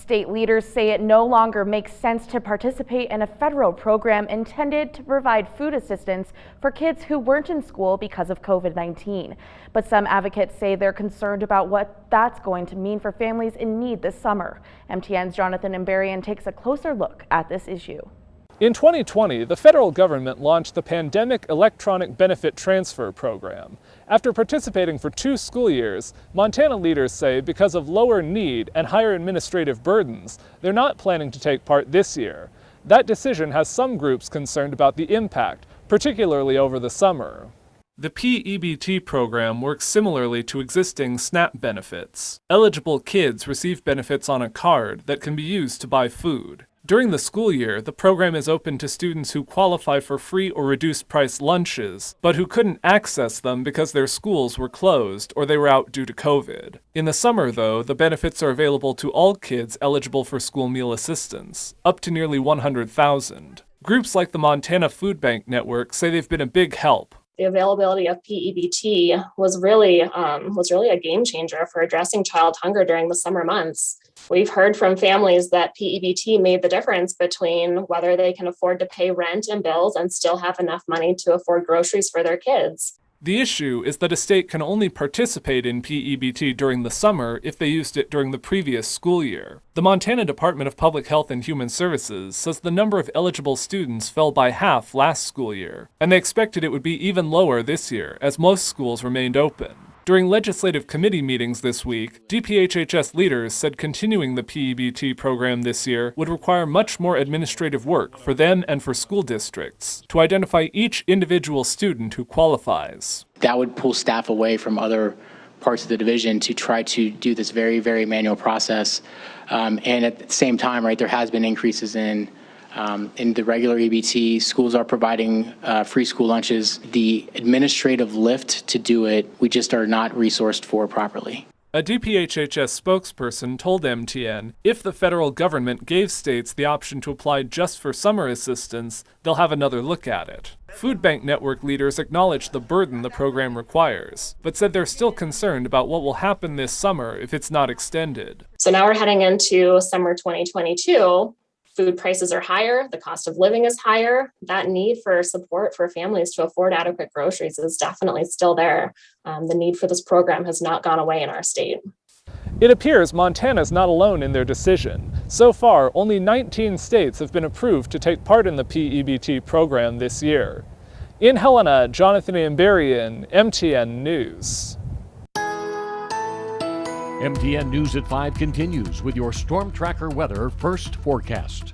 State leaders say it no longer makes sense to participate in a federal program intended to provide food assistance for kids who weren't in school because of COVID-19. But some advocates say they're concerned about what that's going to mean for families in need this summer. MTN's Jonathan Imbarian takes a closer look at this issue. In 2020, the federal government launched the Pandemic Electronic Benefit Transfer Program. After participating for 2 school years, Montana leaders say because of lower need and higher administrative burdens, they're not planning to take part this year. That decision has some groups concerned about the impact, particularly over the summer. The P-EBT program works similarly to existing SNAP benefits. Eligible kids receive benefits on a card that can be used to buy food. During the school year, the program is open to students who qualify for free or reduced price lunches, but who couldn't access them because their schools were closed or they were out due to COVID. In the summer, though, the benefits are available to all kids eligible for school meal assistance, up to nearly 100,000. Groups like the Montana Food Bank Network say they've been a big help. The availability of P-EBT was really a game changer for addressing child hunger during the summer months. We've heard from families that P-EBT made the difference between whether they can afford to pay rent and bills and still have enough money to afford groceries for their kids. The issue is that a state can only participate in P-EBT during the summer if they used it during the previous school year. The Montana Department of Public Health and Human Services says the number of eligible students fell by half last school year, and they expected it would be even lower this year as most schools remained open. During legislative committee meetings this week, DPHHS leaders said continuing the P-EBT program this year would require much more administrative work for them and for school districts to identify each individual student who qualifies. That would pull staff away from other parts of the division to try to do this very, very manual process. And at the same time, right, there has been increases in the regular EBT. Schools are providing free school lunches. The administrative lift to do it, we just are not resourced for properly. A DPHHS spokesperson told MTN if the federal government gave states the option to apply just for summer assistance, they'll have another look at it. Food Bank Network leaders acknowledged the burden the program requires, but said they're still concerned about what will happen this summer if it's not extended. So now we're heading into summer 2022. Food prices are higher, the cost of living is higher. That need for support for families to afford adequate groceries is definitely still there. The need for this program has not gone away in our state. It appears Montana's not alone in their decision. So far, only 19 states have been approved to take part in the P-EBT program this year. In Helena, Jonathan Imbarian, MTN News. MTN News at 5 continues with your Storm Tracker weather first forecast.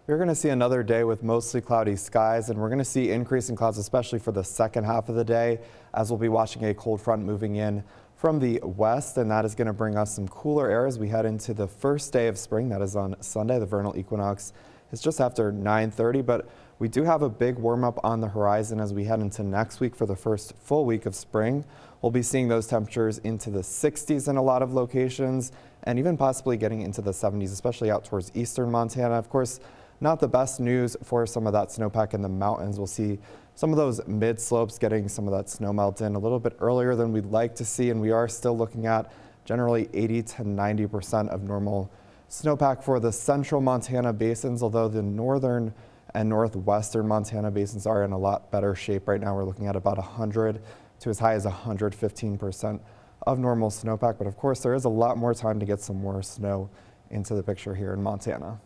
We're going to see another day with mostly cloudy skies, and we're going to see increasing clouds, especially for the second half of the day, as we'll be watching a cold front moving in from the west, and that is going to bring us some cooler air as we head into the first day of spring. That is on Sunday. The vernal equinox is just after 9:30, but we do have a big warm up on the horizon as we head into next week for the first full week of spring. We'll be seeing those temperatures into the 60s in a lot of locations and even possibly getting into the 70s, especially out towards eastern Montana. Of course, not the best news for some of that snowpack in the mountains. We'll see some of those mid slopes getting some of that snow melt in a little bit earlier than we'd like to see, and we are still looking at generally 80 to 90% of normal snowpack for the central Montana basins, although the northern and northwestern Montana basins are in a lot better shape right now. We're looking at about 100 to as high as 115% of normal snowpack. But of course, there is a lot more time to get some more snow into the picture here in Montana.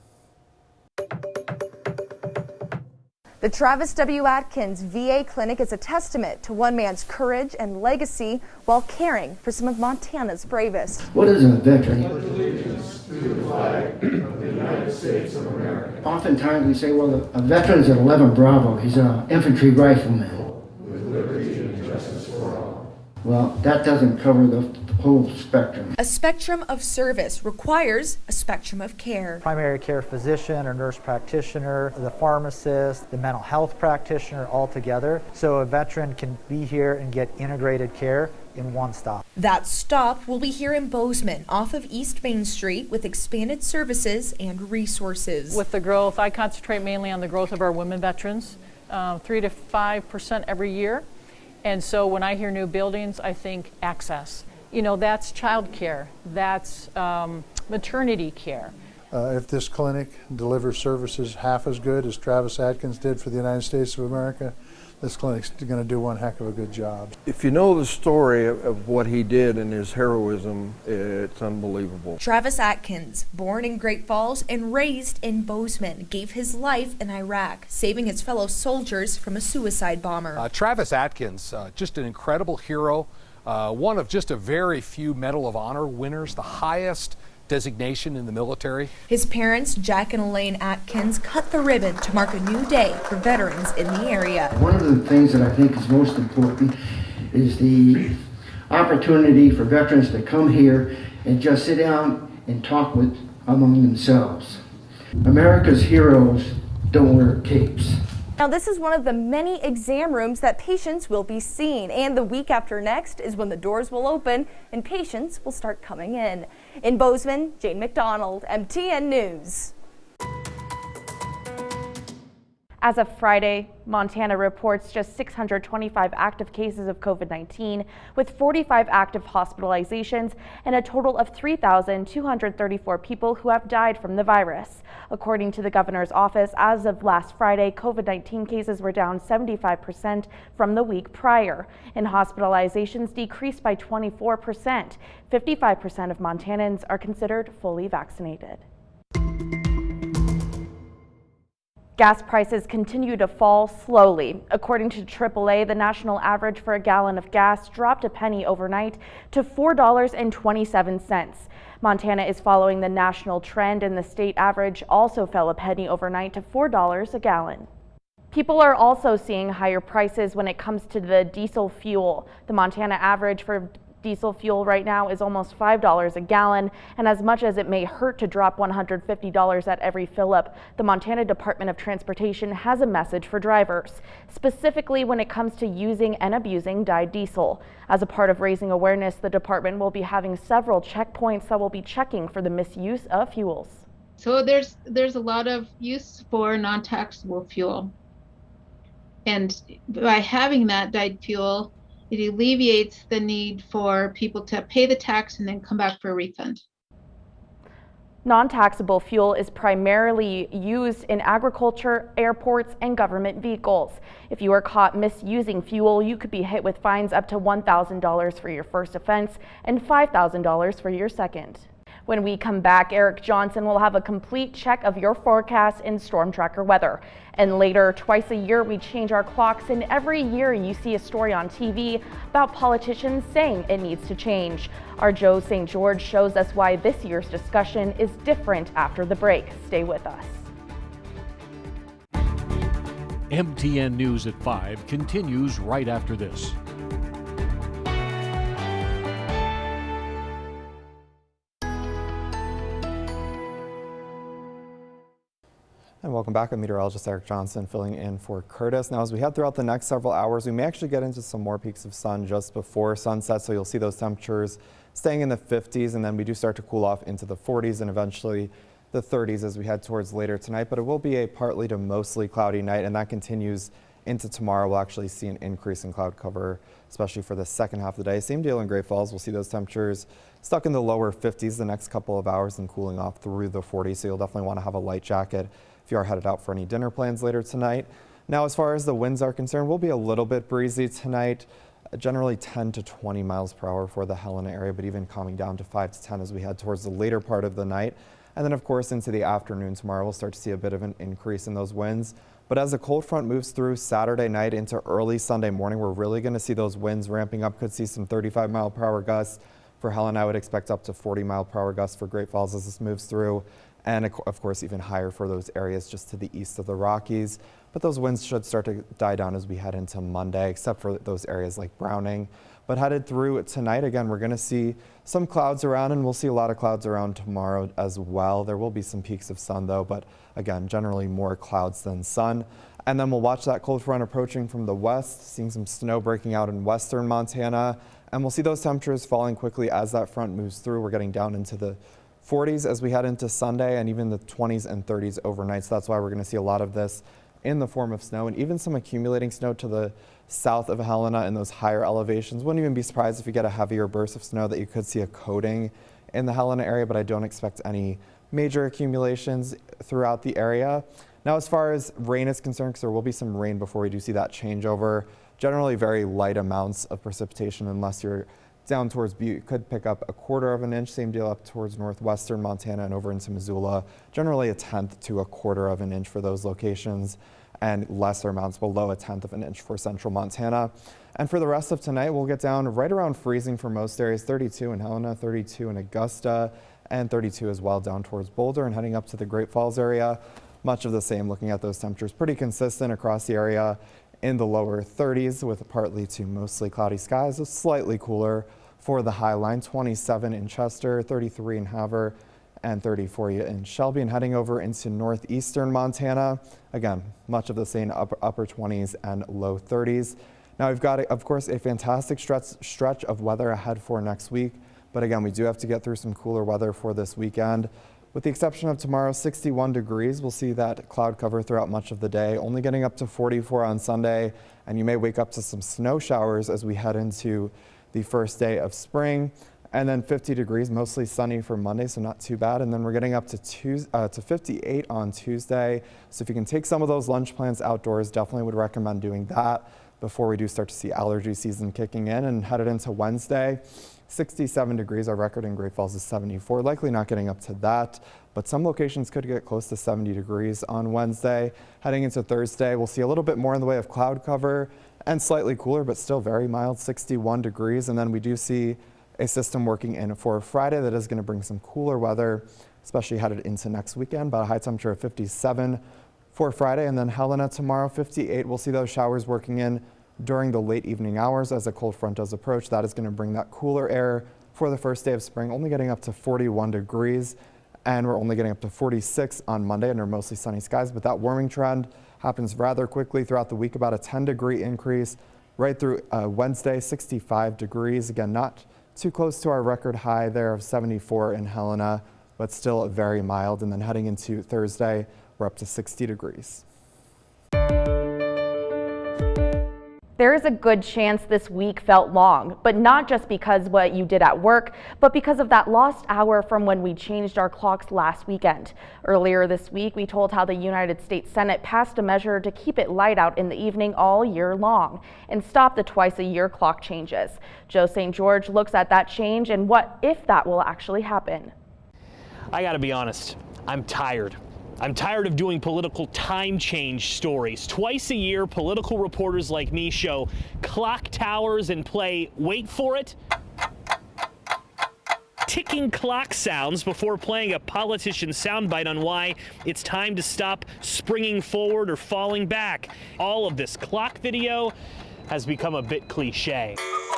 The Travis W. Atkins VA Clinic is a testament to one man's courage and legacy while caring for some of Montana's bravest. What is a veteran? Allegiance to the flag of the United States of America. Oftentimes we say, well, a veteran is an 11 Bravo. He's an infantry rifleman. With liberty and justice for all. Well, that doesn't cover the whole spectrum. A spectrum of service requires a spectrum of care. Primary care physician or nurse practitioner, the pharmacist, the mental health practitioner all together. So a veteran can be here and get integrated care in one stop. That stop will be here in Bozeman off of East Main Street with expanded services and resources. With the growth, I concentrate mainly on the growth of our women veterans, 3 to 5% every year. And so when I hear new buildings, I think access. that's child care, that's maternity care. If this clinic delivers services half as good as Travis Adkins did for the United States of America, this clinic's going to do one heck of a good job. If you know the story of what he did and his heroism, it's unbelievable. Travis Adkins, born in Great Falls and raised in Bozeman, gave his life in Iraq, saving his fellow soldiers from a suicide bomber. Travis Adkins, just an incredible hero, one of just a very few Medal of Honor winners, the highest designation in the military. His parents, Jack and Elaine Atkins, cut the ribbon to mark a new day for veterans in the area. One of the things that I think is most important is the opportunity for veterans to come here and just sit down and talk among themselves. America's heroes don't wear capes. Now, this is one of the many exam rooms that patients will be seen, and the week after next is when the doors will open and patients will start coming in. In Bozeman, Jane McDonald, MTN News. As of Friday, Montana reports just 625 active cases of COVID-19, with 45 active hospitalizations and a total of 3,234 people who have died from the virus. According to the governor's office, as of last Friday, COVID-19 cases were down 75% from the week prior, and hospitalizations decreased by 24%. 55% of Montanans are considered fully vaccinated. Gas prices continue to fall slowly. According to AAA, the national average for a gallon of gas dropped a penny overnight to $4.27. Montana is following the national trend, and the state average also fell a penny overnight to $4 a gallon. People are also seeing higher prices when it comes to the diesel fuel. The Montana average for diesel fuel right now is almost $5 a gallon, and as much as it may hurt to drop $150 at every fill-up, the Montana Department of Transportation has a message for drivers, specifically when it comes to using and abusing dyed diesel. As a part of raising awareness, the department will be having several checkpoints that will be checking for the misuse of fuels. So there's a lot of use for non-taxable fuel, and by having that dyed fuel, it alleviates the need for people to pay the tax and then come back for a refund. Non-taxable fuel is primarily used in agriculture, airports, and government vehicles. If you are caught misusing fuel, you could be hit with fines up to $1,000 for your first offense and $5,000 for your second. When we come back, Eric Johnson will have a complete check of your forecast in Storm Tracker weather. And later, twice a year, we change our clocks, and every year you see a story on TV about politicians saying it needs to change. Our Joe St. George shows us why this year's discussion is different after the break. Stay with us. MTN News at 5 continues right after this. And welcome back. I'm meteorologist Eric Johnson filling in for Curtis. Now, as we head throughout the next several hours, we may actually get into some more peaks of sun just before sunset. So you'll see those temperatures staying in the 50s, and then we do start to cool off into the 40s and eventually the 30s as we head towards later tonight. But it will be a partly to mostly cloudy night, and that continues into tomorrow. We'll actually see an increase in cloud cover, especially for the second half of the day. Same deal in Great Falls. We'll see those temperatures stuck in the lower 50s the next couple of hours and cooling off through the 40s. So you'll definitely want to have a light jacket if you are headed out for any dinner plans later tonight. Now, as far as the winds are concerned, we'll be a little bit breezy tonight, generally 10 to 20 miles per hour for the Helena area, but even calming down to 5 to 10 as we head towards the later part of the night. And then, of course, into the afternoon tomorrow, we'll start to see a bit of an increase in those winds. But as the cold front moves through Saturday night into early Sunday morning, we're really going to see those winds ramping up. Could see some 35 mile per hour gusts for Helena. I would expect up to 40 mile per hour gusts for Great Falls as this moves through. And of course, even higher for those areas just to the east of the Rockies. But those winds should start to die down as we head into Monday, except for those areas like Browning. But headed through tonight, again, we're going to see some clouds around, and we'll see a lot of clouds around tomorrow as well. There will be some peaks of sun, though, but again, generally more clouds than sun. And then we'll watch that cold front approaching from the west, seeing some snow breaking out in western Montana. And we'll see those temperatures falling quickly as that front moves through. We're getting down into the 40s as we head into Sunday, and even the 20s and 30s overnight. So that's why we're going to see a lot of this in the form of snow and even some accumulating snow to the south of Helena in those higher elevations. Wouldn't even be surprised if you get a heavier burst of snow that you could see a coating in the Helena area, but I don't expect any major accumulations throughout the area. Now, as far as rain is concerned, because there will be some rain before we do see that changeover, generally very light amounts of precipitation unless you're down towards Butte. You could pick up 1/4 of an inch, same deal up towards northwestern Montana and over into Missoula. Generally 1/10 to 1/4 of an inch for those locations, and lesser amounts below 1/10 of an inch for central Montana. And for the rest of tonight, we'll get down right around freezing for most areas, 32 in Helena, 32 in Augusta, and 32 as well down towards Boulder and heading up to the Great Falls area. Much of the same, looking at those temperatures, pretty consistent across the area in the lower 30s with partly to mostly cloudy skies, so slightly cooler for the high line, 27 in Chester, 33 in Havre, and 30 for you in Shelby. And heading over into northeastern Montana, again, much of the same, upper 20s and low 30s. Now we've got, of course, a fantastic stretch of weather ahead for next week. But again, we do have to get through some cooler weather for this weekend. With the exception of tomorrow, 61 degrees. We'll see that cloud cover throughout much of the day, only getting up to 44 on Sunday. And you may wake up to some snow showers as we head into the first day of spring. And then 50 degrees, mostly sunny for Monday, so not too bad. And then we're getting up to 58 on Tuesday. So if you can take some of those lunch plans outdoors, definitely would recommend doing that before we do start to see allergy season kicking in. And headed into Wednesday, 67 degrees. Our record in Great Falls is 74, likely not getting up to that, but some locations could get close to 70 degrees on Wednesday. Heading into Thursday, we'll see a little bit more in the way of cloud cover and slightly cooler, but still very mild, 61 degrees. And then we do see a system working in for Friday that is going to bring some cooler weather, especially headed into next weekend, about a high temperature of 57 for Friday. And then Helena tomorrow, 58. We'll see those showers working in during the late evening hours as a cold front does approach. That is going to bring that cooler air for the first day of spring, only getting up to 41 degrees. And we're only getting up to 46 on Monday under mostly sunny skies. But that warming trend happens rather quickly throughout the week, about a 10-degree increase right through Wednesday, 65 degrees. Again, not too close to our record high there of 74 in Helena, but still very mild. And then heading into Thursday, we're up to 60 degrees. There is a good chance this week felt long, but not just because what you did at work, but because of that lost hour from when we changed our clocks last weekend. Earlier this week, we told how the United States Senate passed a measure to keep it light out in the evening all year long and stop the twice-a-year clock changes. Joe St. George looks at that change and what if that will actually happen. I gotta be honest, I'm tired. I'm tired of doing political time change stories. Twice a year, political reporters like me show clock towers and play, wait for it, ticking clock sounds before playing a politician's soundbite on why it's time to stop springing forward or falling back. All of this clock video has become a bit cliche.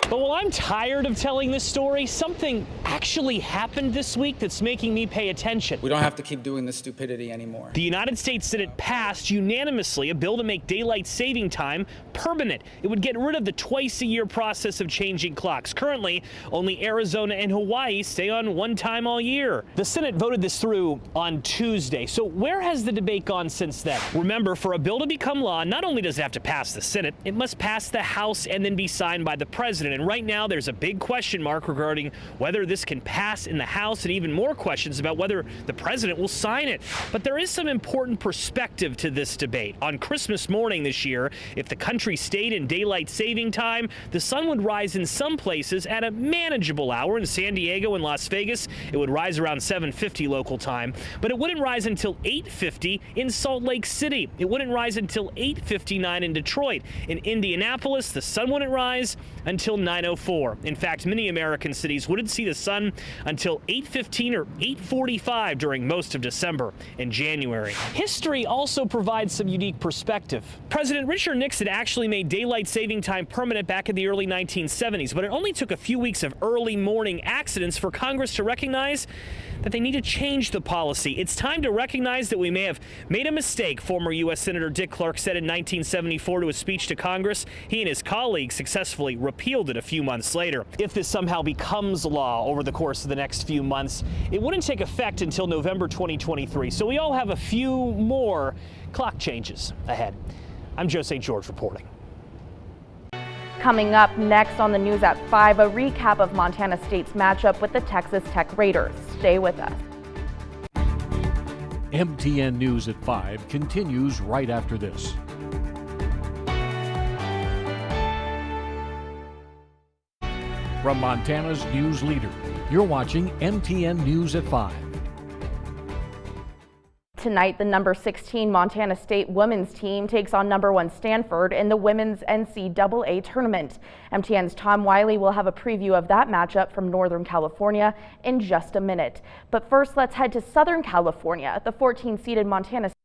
But while I'm tired of telling this story, something actually happened this week that's making me pay attention. We don't have to keep doing this stupidity anymore. The United States Senate passed unanimously a bill to make daylight saving time permanent. It would get rid of the twice-a-year process of changing clocks. Currently, only Arizona and Hawaii stay on one time all year. The Senate voted this through on Tuesday. So where has the debate gone since then? Remember, for a bill to become law, not only does it have to pass the Senate, it must pass the House and then be signed by the president. And right now, there's a big question mark regarding whether this can pass in the House, and even more questions about whether the president will sign it. But there is some important perspective to this debate. On Christmas morning this year, if the country stayed in daylight saving time, the sun would rise in some places at a manageable hour. In San Diego and Las Vegas, it would rise around 7:50 local time, but it wouldn't rise until 8:50 in Salt Lake City. It wouldn't rise until 8:59 in Detroit. In Indianapolis, the sun wouldn't rise until 9:04. In fact, many American cities wouldn't see the sun until 8:15 or 8:45 during most of December and January. History also provides some unique perspective. President Richard Nixon actually made daylight saving time permanent back in the early 1970s, but it only took a few weeks of early morning accidents for Congress to recognize that they need to change the policy. It's time to recognize that we may have made a mistake, former U.S. Senator Dick Clark said in 1974 to his speech to Congress. He and his colleagues successfully repealed it a few months later. If this somehow becomes law over the course of the next few months, it wouldn't take effect until November 2023. So we all have a few more clock changes ahead. I'm Joe St. George reporting. Coming up next on the news at 5, a recap of Montana State's matchup with the Texas Tech Raiders. Stay with us. MTN News at 5 continues right after this. From Montana's news leader, you're watching MTN News at 5. Tonight, the number 16 Montana State women's team takes on number 1 Stanford in the women's NCAA tournament. MTN's Tom Wiley will have a preview of that matchup from Northern California in just a minute. But first, let's head to Southern California. The 14-seeded Montana